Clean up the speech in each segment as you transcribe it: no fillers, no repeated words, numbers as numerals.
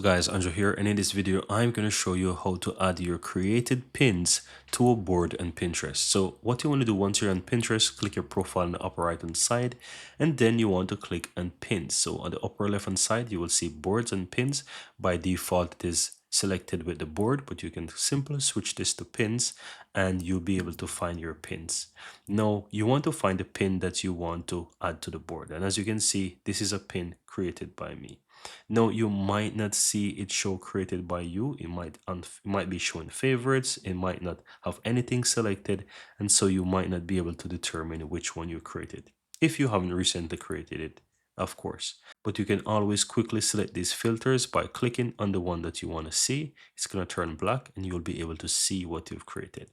Guys, Andrew here, and in this video I'm going to show you how to add your created pins to a board on Pinterest. So what you want to do once you're on Pinterest, click your profile on the upper right hand side, and then you want to click on pins. So on the upper left hand side you will see boards and pins. By default it is selected with the board, but you can simply switch this to pins and you'll be able to find your pins. Now you want to find the pin that you want to add to the board, and as you can see, this is a pin created by me. No, you might not see it show created by you. It might be showing favorites. It might not have anything selected, and so you might not be able to determine which one you created if you haven't recently created it, of course. But you can always quickly select these filters by clicking on the one that you want to see. It's going to turn black and you'll be able to see what you've created.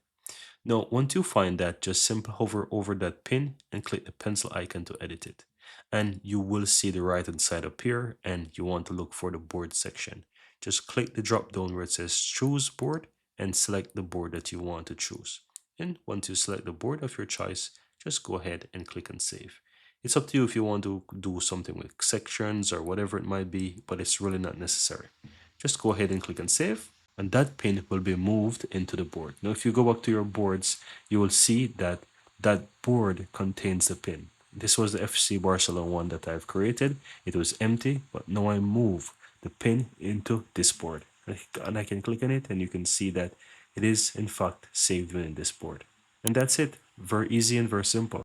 Now, once you find that, just simply hover over that pin and click the pencil icon to edit it. And you will see the right hand side appear, and you want to look for the board section. Just click the drop down where it says choose board and select the board that you want to choose. And once you select the board of your choice, just go ahead and click on save. It's up to you if you want to do something with sections or whatever it might be, but it's really not necessary. Just go ahead and click on save, and that pin will be moved into the board. Now, if you go back to your boards, you will see that that board contains the pin. This was the FC Barcelona one that I've created. It was empty, but now I move the pin into this board. And I can click on it and you can see that it is in fact saved within this board. And that's it. Very easy and very simple.